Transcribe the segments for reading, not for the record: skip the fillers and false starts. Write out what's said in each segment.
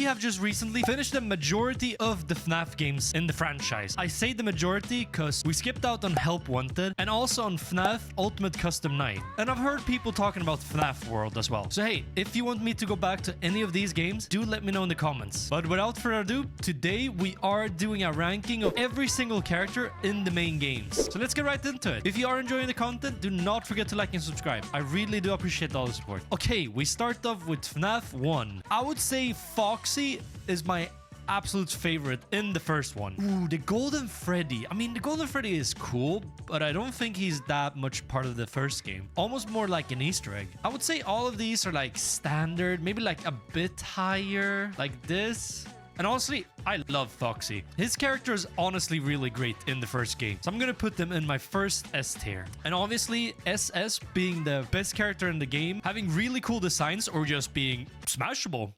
have just recently finished the majority of the FNAF games in the franchise. I say the majority because we skipped out on Help Wanted and also on FNAF Ultimate Custom Night. And I've heard people talking about FNAF World as well. So hey, if you want me to go back to any of these games, do let me know in the comments. But without further ado, today we are doing a ranking of every single character in the main games. So let's get right into it. If you are enjoying the content, do not forget to like and subscribe. I really do appreciate all the support. Okay, we start off with FNAF 1. I would say Foxy is my absolute favorite in the first one. Ooh, the Golden Freddy. I mean, the Golden Freddy is cool, but I don't think he's that much part of the first game. Almost more like an Easter egg. I would say all of these are like standard, maybe like a bit higher, like this. And honestly, I love Foxy. His character is honestly really great in the first game. So I'm going to put them in my first S tier. And obviously, SS being the best character in the game, having really cool designs or just being smashable.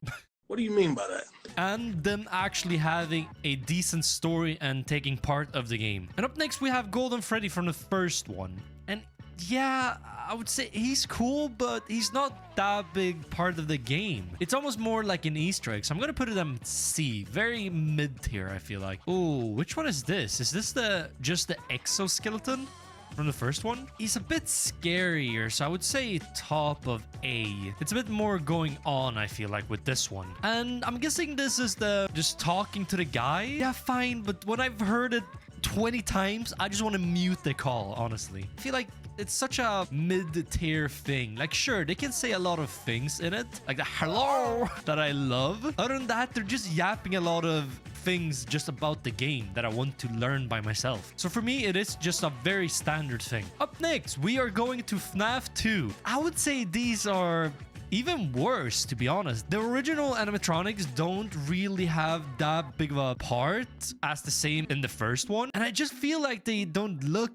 What do you mean by that? And them actually having a decent story and taking part of the game. And up next, we have Golden Freddy from the first one. And yeah, I would say he's cool, but he's not that big part of the game. It's almost more like an Easter egg. So I'm going to put it in C. Very mid tier, I feel like. Oh, which one is this? Is this just the exoskeleton from the first one? He's a bit scarier, so I would say top of A. It's a bit more going on, I feel like, with this one. And I'm guessing this is the just talking to the guy. Yeah, fine, but when I've heard it 20 times, I just want to mute the call, honestly. I feel like it's such a mid-tier thing. Like, sure, they can say a lot of things in it, like the hello that I love. Other than that, they're just yapping a lot of things just about the game that I want to learn by myself. So for me, it is just a very standard thing. Up next, we are going to FNAF 2. I would say these are even worse, to be honest. The original animatronics don't really have that big of a part as the same in the first one. And I just feel like they don't look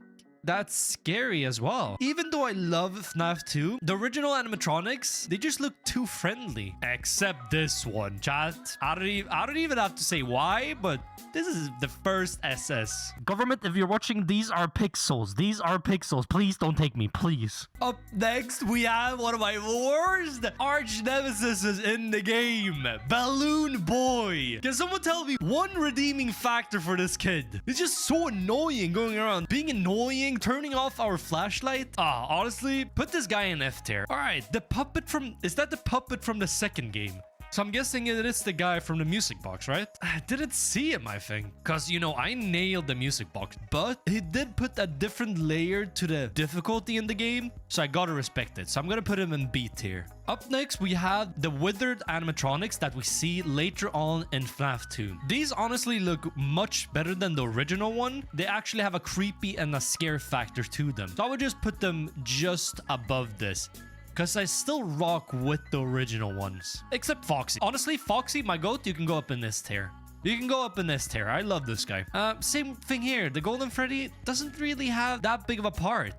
that's scary as well. Even though I love FNAF 2, the original animatronics, they just look too friendly. Except this one, chat. I don't even have to say why, but this is the first SS. Government, if you're watching, these are pixels. These are pixels. Please don't take me, please. Up next, we have one of my worst arch nemesis in the game, Balloon Boy. Can someone tell me one redeeming factor for this kid? He's just so annoying going around, being annoying, turning off our flashlight. Honestly, put this guy in F tier. All right, the puppet from... Is that the puppet from the second game? So I'm guessing it is the guy from the music box, right? I didn't see him, I think. Because, you know, I nailed the music box. But he did put a different layer to the difficulty in the game. So I gotta respect it. So I'm gonna put him in B tier. Up next, we have the withered animatronics that we see later on in FNAF 2. These honestly look much better than the original one. They actually have a creepy and a scare factor to them. So I would just put them just above this, because I still rock with the original ones. Except Foxy. Honestly, Foxy, my goat, you can go up in this tier. You can go up in this tier. I love this guy. Same thing here. The Golden Freddy doesn't really have that big of a part.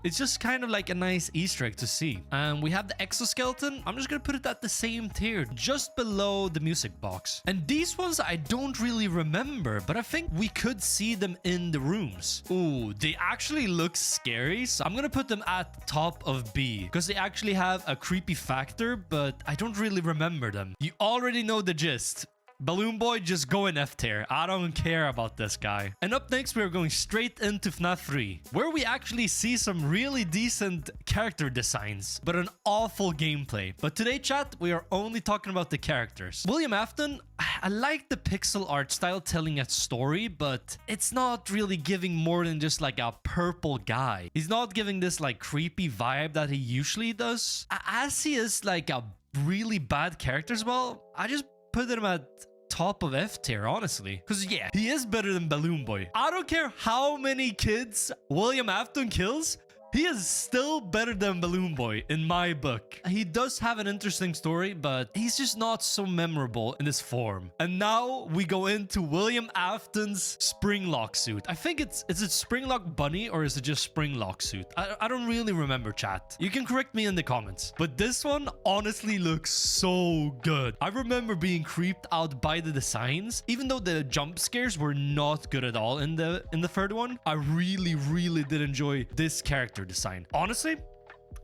It's just kind of like a nice Easter egg to see. We have the exoskeleton. I'm just going to put it at the same tier, just below the music box. And these ones I don't really remember, but I think we could see them in the rooms. Ooh, they actually look scary. So I'm going to put them at top of B because they actually have a creepy factor, but I don't really remember them. You already know the gist. Balloon Boy, just go in F tier. I don't care about this guy. And up next, we're going straight into FNAF 3, where we actually see some really decent character designs, but an awful gameplay. But today, chat, we are only talking about the characters. William Afton, I like the pixel art style telling a story, but it's not really giving more than just like a purple guy. He's not giving this like creepy vibe that he usually does. As he is like a really bad character as well, I just put him at top of F tier, honestly. Because, yeah, he is better than Balloon Boy. I don't care how many kids William Afton kills. He is still better than Balloon Boy in my book. He does have an interesting story, but he's just not so memorable in his form. And now we go into William Afton's Springlock suit. I think is it Springlock Bunny or is it just Springlock suit? I don't really remember, chat. You can correct me in the comments. But this one honestly looks so good. I remember being creeped out by the designs, even though the jump scares were not good at all in the third one. I really did enjoy this character design. Honestly,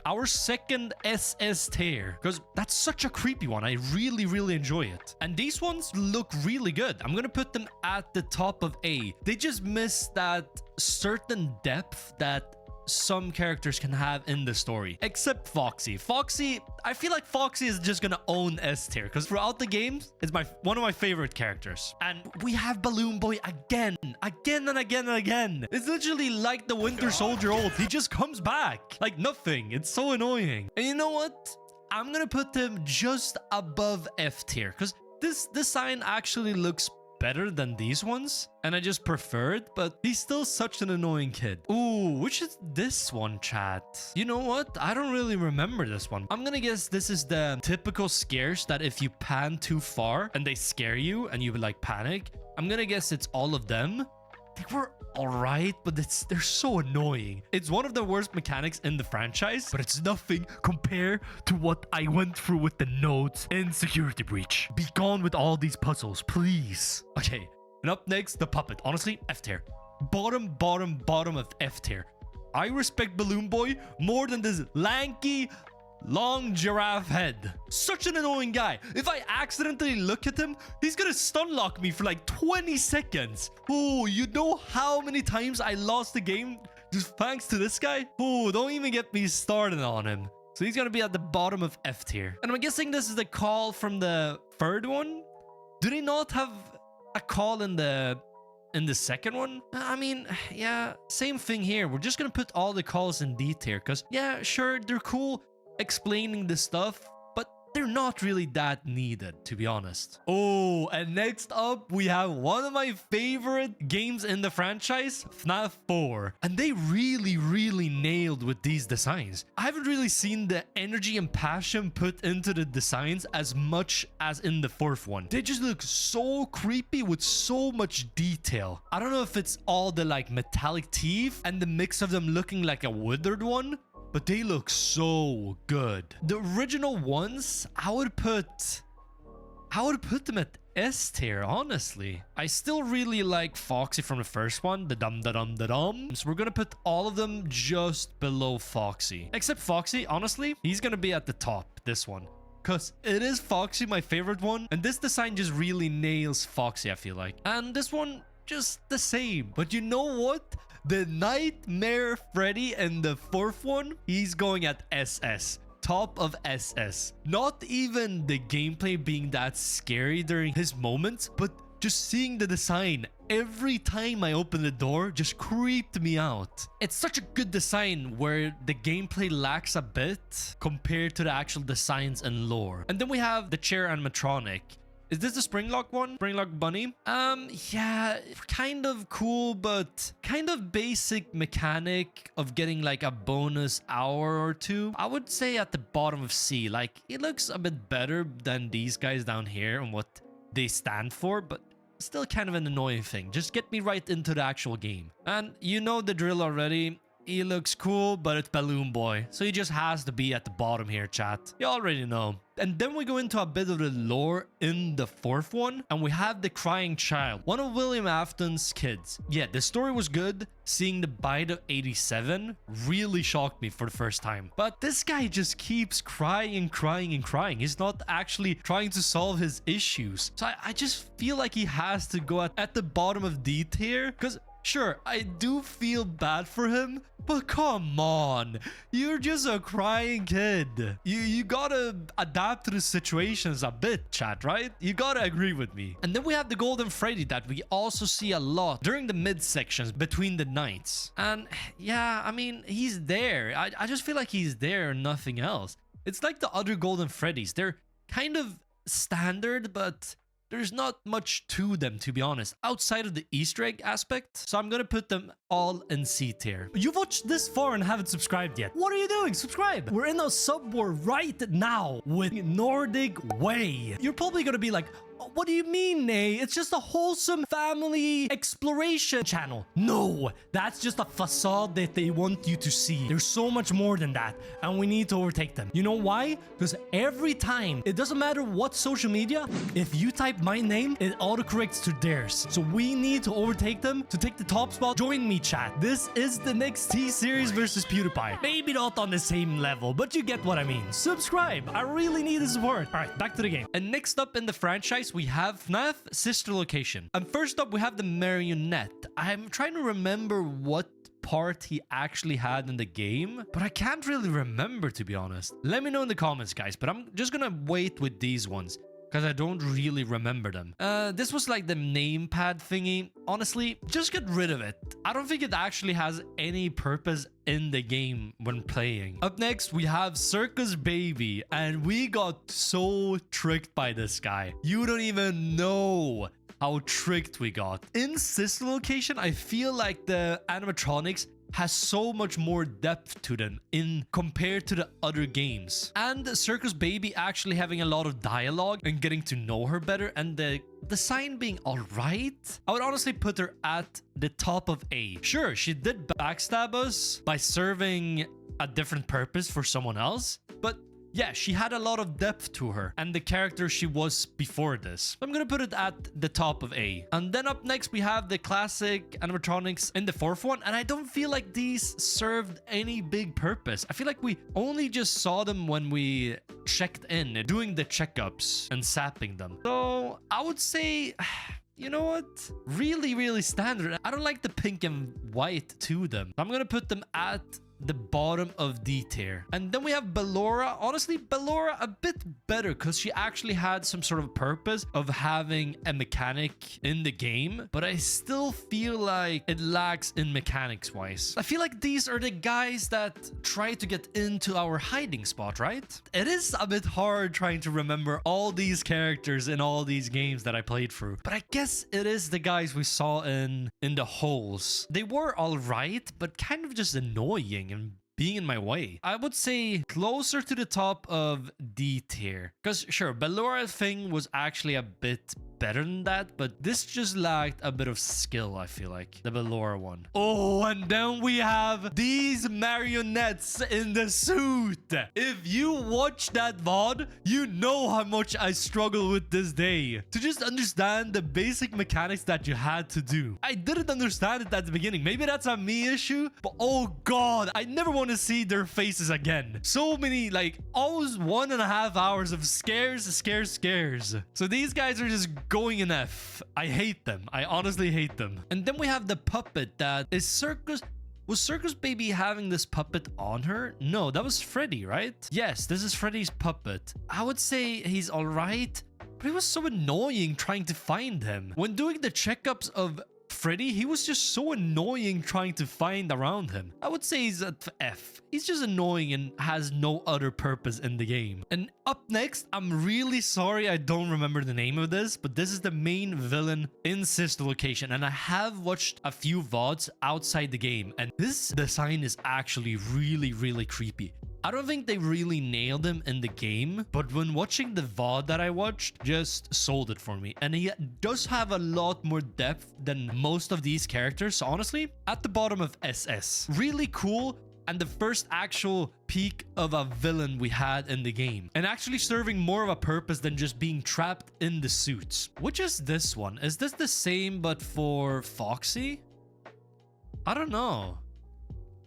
our second SS tier, because that's such a creepy one. I really, really enjoy it. And these ones look really good. I'm gonna put them at the top of A. They just miss that certain depth that some characters can have in the story, except Foxy. Foxy, I feel like Foxy is just gonna own S tier because throughout the games, it's one of my favorite characters. And we have Balloon Boy again and again and again. It's literally like the Winter Soldier ult. He just comes back like nothing. It's so annoying. And you know what? I'm gonna put him just above F tier because this design actually looks better than these ones, and I just prefer it, but he's still such an annoying kid. Ooh, which is this one, chat? You know what? I don't really remember this one. I'm gonna guess this is the typical scares that if you pan too far and they scare you and you would like panic. I'm gonna guess it's all of them. They were alright, but they're so annoying. It's one of the worst mechanics in the franchise, but it's nothing compared to what I went through with the nodes in Security Breach. Be gone with all these puzzles, please. Okay, and up next, the puppet. Honestly, F tier. Bottom of F tier. I respect Balloon Boy more than this lanky, long giraffe head. Such an annoying guy. If I accidentally look at him, he's gonna stun lock me for like 20 seconds. Oh, you know how many times I lost the game just thanks to this guy? Oh, don't even get me started on him. So he's gonna be at the bottom of F tier. And I'm guessing this is the call from the third one. Do they not have a call in the second one? I mean, yeah, same thing here. We're just gonna put all the calls in D tier because yeah, sure, they're cool explaining the stuff, but they're not really that needed, to be honest. Oh, and next up, we have one of my favorite games in the franchise, FNAF 4. And they really, really nailed with these designs. I haven't really seen the energy and passion put into the designs as much as in the fourth one. They just look so creepy with so much detail. I don't know if it's all the like metallic teeth and the mix of them looking like a withered one, but they look so good. The original ones, I would put them at S tier, honestly. I still really like Foxy from the first one, the dum-da-dum-da-dum. So we're gonna put all of them just below Foxy. Except Foxy, honestly, he's gonna be at the top, this one. Because it is Foxy, my favorite one. And this design just really nails Foxy, I feel like. And this one, just the same. But you know what? The Nightmare Freddy in the fourth one, he's going at SS. Top of SS. Not even the gameplay being that scary during his moments, but just seeing the design every time I open the door just creeped me out. It's such a good design where the gameplay lacks a bit compared to the actual designs and lore. And then we have the chair animatronic. Is this the Springlock one? Springlock Bunny? Yeah, kind of cool, but kind of basic mechanic of getting like a bonus hour or two. I would say at the bottom of C, like it looks a bit better than these guys down here and what they stand for, but still kind of an annoying thing. Just get me right into the actual game. And you know the drill already. He looks cool, but it's Balloon Boy. So he just has to be at the bottom here, chat. You already know. And then we go into a bit of the lore in the fourth one. And we have the crying child. One of William Afton's kids. Yeah, the story was good. Seeing the bite of 87 really shocked me for the first time. But this guy just keeps crying and crying and crying. He's not actually trying to solve his issues. So I just feel like he has to go at the bottom of D tier. Because sure, I do feel bad for him, but come on. You're just a crying kid. You gotta adapt to the situations a bit, chat, right? You gotta agree with me. And then we have the Golden Freddy that we also see a lot during the mid sections between the nights. And yeah, I mean, he's there. I just feel like he's there and nothing else. It's like the other Golden Freddys. They're kind of standard, but there's not much to them, to be honest, outside of the Easter egg aspect. So I'm gonna put them all in C tier. You've watched this far and haven't subscribed yet. What are you doing? Subscribe. We're in a sub war right now with Nordic Way. You're probably gonna be like, What do you mean, Nay? It's just a wholesome family exploration channel. No, that's just a facade that they want you to see. There's so much more than that, and we need to overtake them. You know why? Because every time, it doesn't matter what social media, if you type my name, it autocorrects to theirs. So we need to overtake them to take the top spot. Join me, chat. This is the next T-Series versus PewDiePie. Maybe not on the same level, but you get what I mean. Subscribe. I really need the support. All right, back to the game. And next up in the franchise, we have FNAF Sister Location. And first up, we have the marionette. I'm trying to remember what part he actually had in the game, but I can't really remember, to be honest. Let me know in the comments, guys, but I'm just gonna wait with these ones because I don't really remember them. This was like the name pad thingy. Honestly, just get rid of it. I don't think it actually has any purpose in the game when playing. Up next, we have Circus Baby, and we got so tricked by this guy. You don't even know how tricked we got. In Sister Location, I feel like the animatronics has so much more depth to them in compared to the other games. And Circus Baby actually having a lot of dialogue and getting to know her better, and the design being all right. I would honestly put her at the top of A. Sure, she did backstab us by serving a different purpose for someone else, but yeah, she had a lot of depth to her and the character she was before this. I'm gonna put it at the top of A. And then up next, we have the classic animatronics in the fourth one. And I don't feel like these served any big purpose. I feel like we only just saw them when we checked in, doing the checkups and sapping them. So I would say, you know what? Really, really standard. I don't like the pink and white to them. I'm gonna put them at the bottom of D tier. And then we have Ballora. Honestly, Ballora a bit better because she actually had some sort of purpose of having a mechanic in the game, but I still feel like it lacks in mechanics wise. I feel like these are the guys that try to get into our hiding spot, right? It is a bit hard trying to remember all these characters in all these games that I played through, but I guess it is the guys we saw in the holes. They were all right, but kind of just annoying and being in my way. I would say closer to the top of D tier. Because sure, Ballora thing was actually a bit better than that, but this just lacked a bit of skill, I feel like. The Ballora one. Oh, and then we have these marionettes in the suit. If you watch that VOD, you know how much I struggle with this day to just understand the basic mechanics that you had to do. I didn't understand it at the beginning. Maybe that's a me issue, but oh god, I never want to see their faces again. So many, like almost 1.5 hours of scares. So these guys are just going in F. I hate them. I honestly hate them. And then we have the puppet that is Circus. Was Circus Baby having this puppet on her? No, that was Freddy, right? Yes, this is Freddy's puppet. I would say he's all right, but it was so annoying trying to find him. When doing the checkups of Freddy, he was just so annoying trying to find around him. I would say he's at F. He's just annoying and has no other purpose in the game. And up next, I'm really sorry I don't remember the name of this, but this is the main villain in Sister Location. And I have watched a few VODs outside the game, and this design is actually really, really creepy. I don't think they really nailed him in the game, but when watching the VOD that I watched, just sold it for me. And he does have a lot more depth than most of these characters. So honestly, at the bottom of SS. Really cool, and the first actual peak of a villain we had in the game. And actually serving more of a purpose than just being trapped in the suits. Which is this one? Is this the same but for Foxy? I don't know.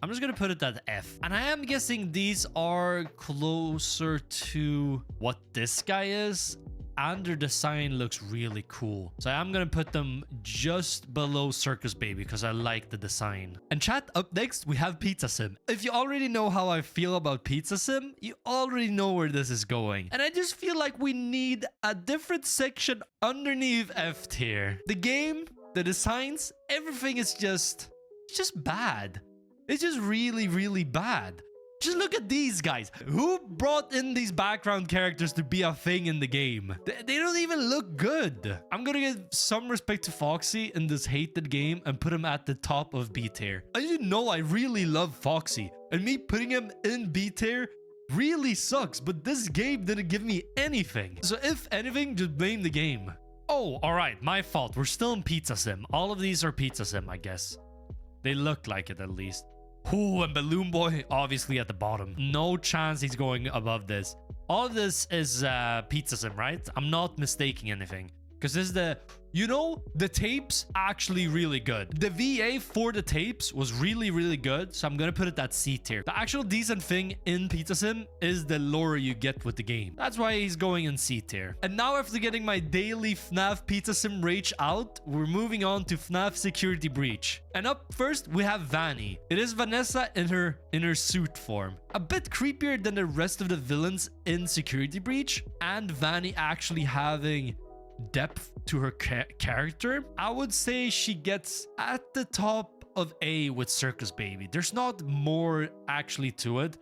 I'm just gonna put it at F. And I am guessing these are closer to what this guy is. And their design looks really cool. So I'm gonna put them just below Circus Baby because I like the design. And chat, up next, we have Pizza Sim. If you already know how I feel about Pizza Sim, you already know where this is going. And I just feel like we need a different section underneath F tier. The game, the designs, everything is just bad. It's just really, really bad. Just look at these guys. Who brought in these background characters to be a thing in the game? They don't even look good. I'm gonna give some respect to Foxy in this hated game and put him at the top of B tier. And you know I really love Foxy. And me putting him in B tier really sucks. But this game didn't give me anything. So if anything, just blame the game. Oh, all right. My fault. We're still in Pizza Sim. All of these are Pizza Sim, I guess. They look like it at least. Ooh, and Balloon Boy obviously at the bottom. No chance he's going above this. All of this is Pizza Sim, right? I'm not mistaking anything. Because this is the... You know, the tapes actually really good. The VA for the tapes was really, really good. So I'm going to put it at C tier. The actual decent thing in Pizza Sim is the lore you get with the game. That's why he's going in C tier. And now after getting my daily FNAF Pizza Sim rage out, we're moving on to FNAF Security Breach. And up first, we have Vanny. It is Vanessa in her suit form. A bit creepier than the rest of the villains in Security Breach. And Vanny actually having depth to her character. I would say she gets at the top of A with Circus Baby. There's not more actually to it,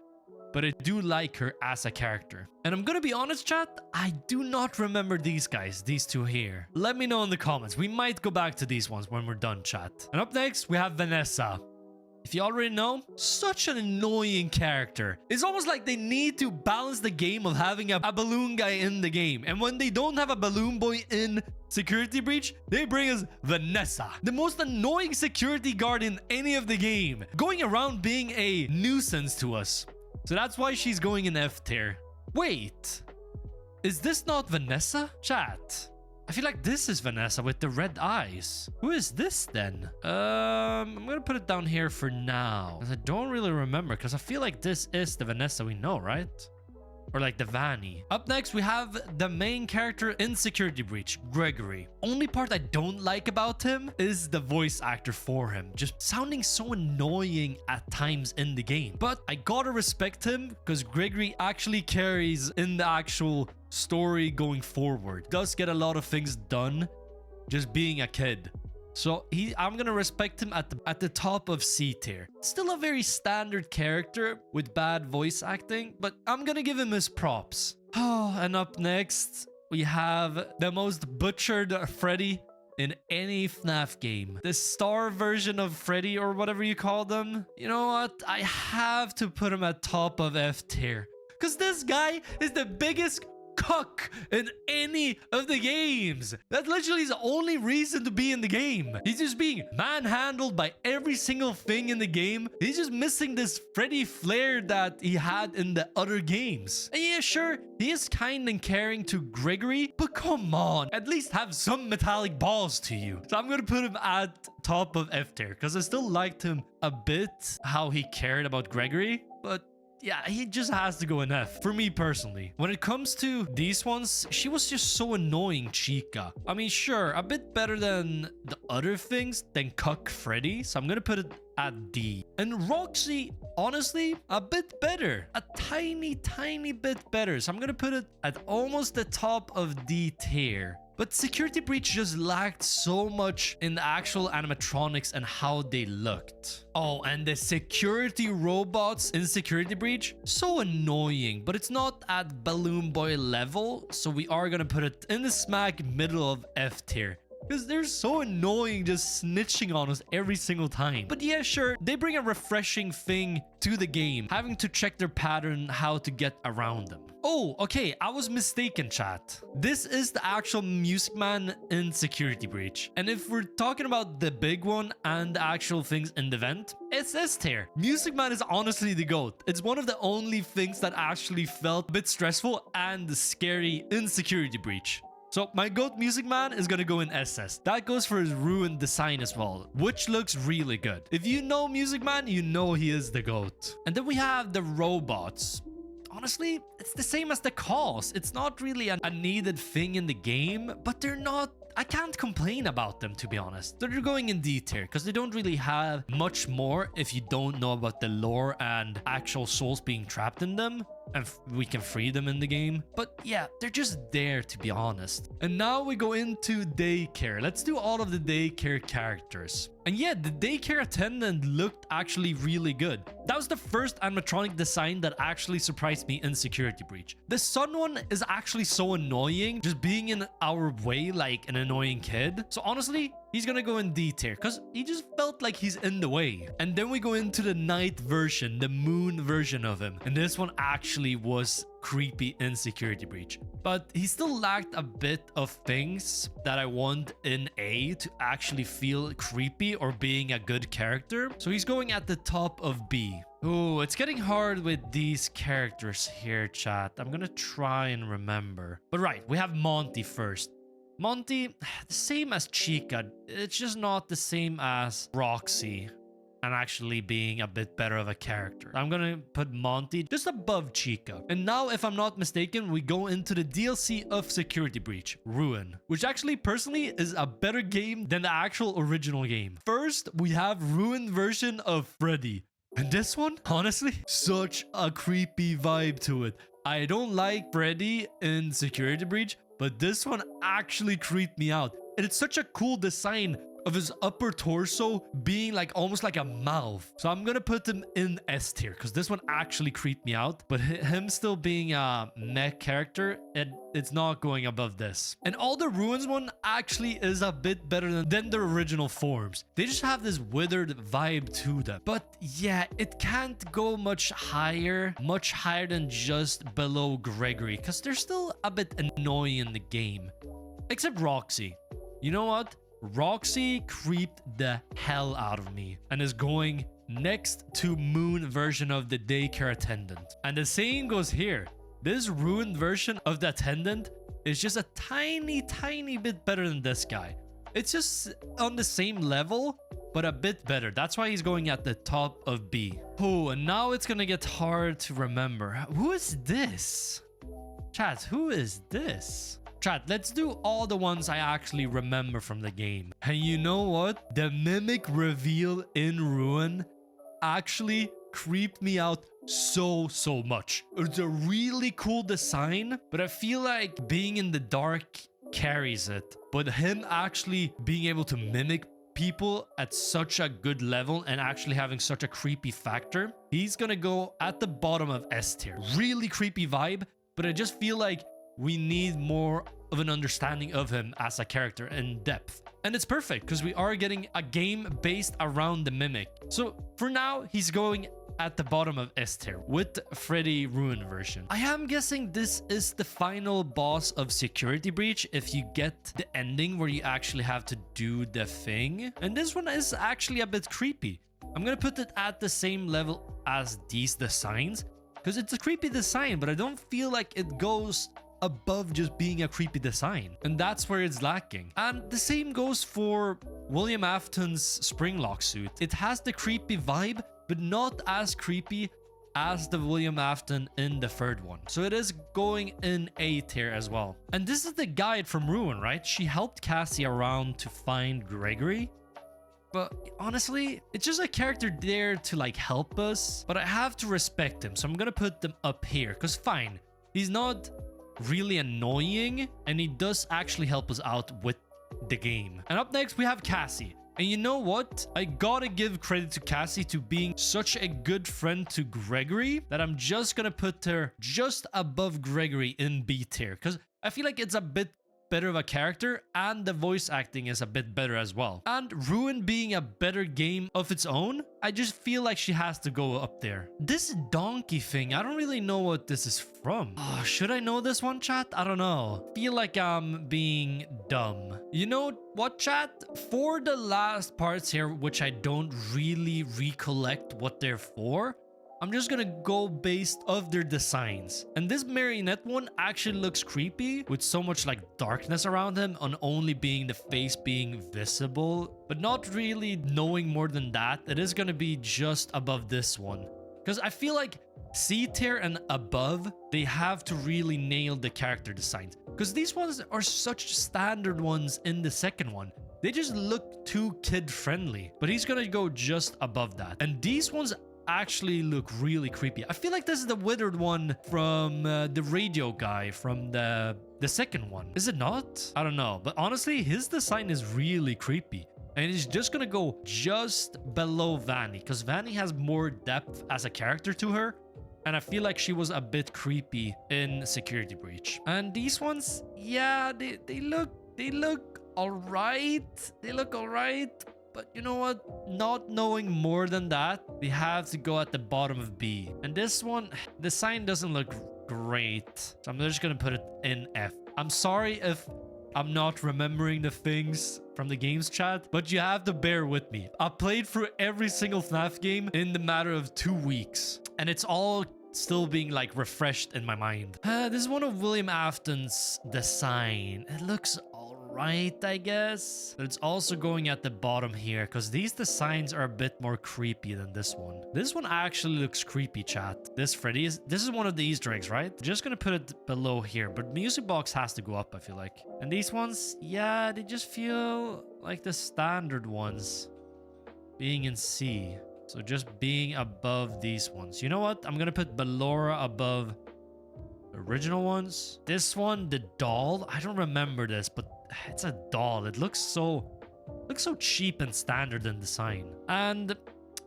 but I do like her as a character. And I'm gonna be honest, chat, I do not remember these guys, these two here. Let me know in the comments. We might go back to these ones when we're done, chat. And up next, we have Vanessa. If you already know, such an annoying character. It's almost like they need to balance the game of having a balloon guy in the game. And when they don't have a balloon boy in Security Breach, they bring us Vanessa, the most annoying security guard in any of the game, going around being a nuisance to us. So that's why she's going in F tier. Wait, is this not Vanessa? Chat, I feel like this is Vanessa with the red eyes. Who is this then? I'm gonna put it down here for now, because I don't really remember, because I feel like this is the Vanessa we know, right? Or like the Vanny. Up next, we have the main character in Security Breach, Gregory. Only part I don't like about him is the voice actor for him, just sounding so annoying at times in the game. But I gotta respect him, because Gregory actually carries in the actual story going forward. Does get a lot of things done just being a kid. So I'm gonna respect him at the top of C tier. Still a very standard character with bad voice acting, but I'm gonna give him his props. Oh, and up next, we have the most butchered Freddy in any FNAF game. The star version of Freddy, or whatever you call them. You know what? I have to put him at top of F tier. Because this guy is the biggest cuck in any of the games. That literally is the only reason to be in the game. He's just being manhandled by every single thing in the game. He's just missing this Freddy flair that he had in the other games. And yeah, sure, he is kind and caring to Gregory, but come on, at least have some metallic balls to you. So I'm gonna put him at top of F tier, because I still liked him a bit, how he cared about Gregory, but yeah, he just has to go in F, for me personally. When it comes to these ones, she was just so annoying, Chica. I mean, sure, a bit better than the other things than Cuck Freddy, so I'm gonna put it at D. And Roxy, honestly, a bit better. A tiny, tiny bit better. So I'm gonna put it at almost the top of D tier. But Security Breach just lacked so much in the actual animatronics and how they looked. Oh, and the security robots in Security Breach, so annoying, but it's not at Balloon Boy level, so we are gonna put it in the smack middle of F tier. Because they're so annoying, just snitching on us every single time. But yeah, sure, they bring a refreshing thing to the game, having to check their pattern, how to get around them. Oh, okay, I was mistaken, chat. This is the actual Music Man in Security Breach. And if we're talking about the big one and the actual things in the vent, it's S tier. Music Man is honestly the GOAT. It's one of the only things that actually felt a bit stressful and scary in Security Breach. So my GOAT Music Man is gonna go in SS. That goes for his ruined design as well, which looks really good. If you know Music Man, you know he is the GOAT. And then we have the robots. Honestly, it's the same as the calls. It's not really a needed thing in the game, but they're not... I can't complain about them, to be honest. They're going in D tier because they don't really have much more if you don't know about the lore and actual souls being trapped in them, and we can free them in the game. But yeah, they're just there, to be honest. And now we go into daycare. Let's do all of the daycare characters. And yeah, the daycare attendant looked actually really good. That was the first animatronic design that actually surprised me in Security Breach. The sun one is actually so annoying, just being in our way like an annoying kid. So honestly, he's gonna go in D tier because he just felt like he's in the way. And then we go into the night version, the moon version of him. And this one actually was creepy in Security Breach. But he still lacked a bit of things that I want in A to actually feel creepy or being a good character. So he's going at the top of B. Oh, it's getting hard with these characters here, chat. I'm gonna try and remember. But right, we have Monty first. Monty, the same as Chica. It's just not the same as Roxy and actually being a bit better of a character. I'm gonna put Monty just above Chica. And now, if I'm not mistaken, we go into the DLC of Security Breach, Ruin, which actually personally is a better game than the actual original game. First, we have Ruin version of Freddy. And this one, honestly, such a creepy vibe to it. I don't like Freddy in Security Breach, but this one actually creeped me out. And it's such a cool design of his upper torso being like almost like a mouth. So I'm gonna put him in S tier because this one actually creeped me out. But him still being a mech character, it's not going above this. And all the Ruins one actually is a bit better than the original forms. They just have this withered vibe to them. But yeah, it can't go much higher than just below Gregory because they're still a bit annoying in the game. Except Roxy. You know what? Roxy creeped the hell out of me and is going next to Moon version of the daycare attendant. And the same goes here. This ruined version of the attendant is just a tiny bit better than this guy. It's just on the same level, but a bit better. That's why he's going at the top of B. Oh, and now it's gonna get hard to remember. Who is this? Chat, who is this? Chat, let's do all the ones I actually remember from the game. And you know what? The mimic reveal in Ruin actually creeped me out so much. It's a really cool design, but I feel like being in the dark carries it. But him actually being able to mimic people at such a good level and actually having such a creepy factor, he's gonna go at the bottom of S tier. Really creepy vibe, but I just feel like we need more of an understanding of him as a character in depth. And it's perfect because we are getting a game based around the mimic. So for now, he's going at the bottom of S tier with Freddy Ruin version. I am guessing this is the final boss of Security Breach if you get the ending where you actually have to do the thing. And this one is actually a bit creepy. I'm gonna put it at the same level as these designs because it's a creepy design, but I don't feel like it goes above just being a creepy design. And that's where it's lacking. And the same goes for William Afton's Springlock suit. It has the creepy vibe, but not as creepy as the William Afton in the third one. So it is going in A tier as well. And this is the guide from Ruin, right? She helped Cassie around to find Gregory. But honestly, it's just a character there to like help us. But I have to respect him. So I'm gonna put them up here. Because fine, he's not really annoying and he does actually help us out with the game. And up next we have Cassie. And you know what? I gotta give credit to Cassie to being such a good friend to Gregory that I'm just gonna put her just above Gregory in B tier because I feel like it's a bit better of a character and the voice acting is a bit better as well. And Ruin being a better game of its own, I just feel like she has to go up there. This donkey thing, I don't really know what this is from. Oh, should I know this one, chat? I don't know. Feel like I'm being dumb. You know what, chat? For the last parts here, which I don't really recollect what they're for, I'm just gonna go based off their designs. And this marionette one actually looks creepy with so much like darkness around him on only being the face being visible, but not really knowing more than that. It is gonna be just above this one. Because I feel like C tier and above, they have to really nail the character designs. Because these ones are such standard ones in the second one. They just look too kid-friendly. But he's gonna go just above that. And these ones actually look really creepy. I feel like this is the withered one from the radio guy from the second one. Is it not? I don't know. But honestly, his design is really creepy. And he's just gonna go just below Vanny because Vanny has more depth as a character to her. And I feel like she was a bit creepy in Security Breach. And these ones, yeah, they look all right. They look all right. But you know what? Not knowing more than that, we have to go at the bottom of B. And this one, the sign doesn't look great. So I'm just going to put it in F. I'm sorry if I'm not remembering the things from the games chat, but you have to bear with me. I played through every single FNAF game in the matter of 2 weeks. And it's all still being like refreshed in my mind. This is one of William Afton's design. It looks alright, I guess. But it's also going at the bottom here because these designs are a bit more creepy than this one. This one actually looks creepy, chat. This Freddy this is one of the Easter eggs, right? Just gonna put it below here, but music box has to go up, I feel like. And these ones, yeah, they just feel like the standard ones being in C. So just being above these ones. You know what? I'm gonna put Ballora above the original ones. This one, the doll, I don't remember this, but it's a doll. It looks so cheap and standard in design. And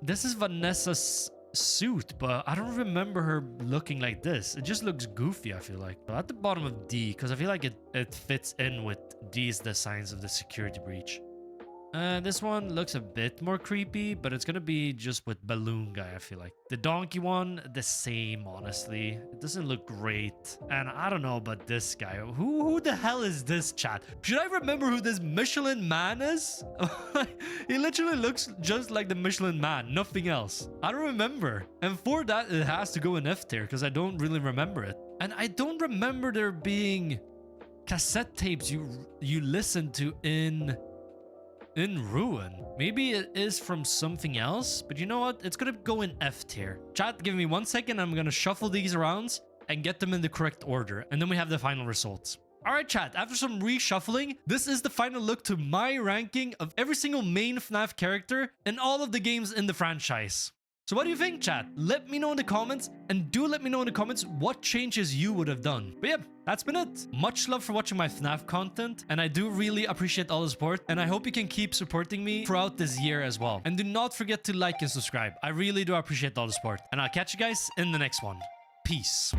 this is Vanessa's suit, but I don't remember her looking like this. It just looks goofy, I feel like. So at the bottom of D, because I feel like it fits in with D's designs of the security breach. This one looks a bit more creepy, but it's gonna be just with Balloon Guy, I feel like. The donkey one, the same, honestly. It doesn't look great. And I don't know about this guy. Who the hell is this, chat? Should I remember who this Michelin Man is? He literally looks just like the Michelin Man, nothing else. I don't remember. And for that, it has to go in F tier, because I don't really remember it. And I don't remember there being cassette tapes you listen to in Ruin. Maybe it is from something else, but you know what? It's gonna go in F tier. Chat, give me 1 second. I'm gonna shuffle these around and get them in the correct order, and then we have the final results. All right, chat, after some reshuffling, this is the final look to my ranking of every single main FNAF character in all of the games in the franchise. So what do you think, chat? Let me know in the comments, and do let me know in the comments what changes you would have done. But yeah, that's been it. Much love for watching my FNAF content, and I do really appreciate all the support, and I hope you can keep supporting me throughout this year as well. And do not forget to like and subscribe. I really do appreciate all the support, and I'll catch you guys in the next one. Peace.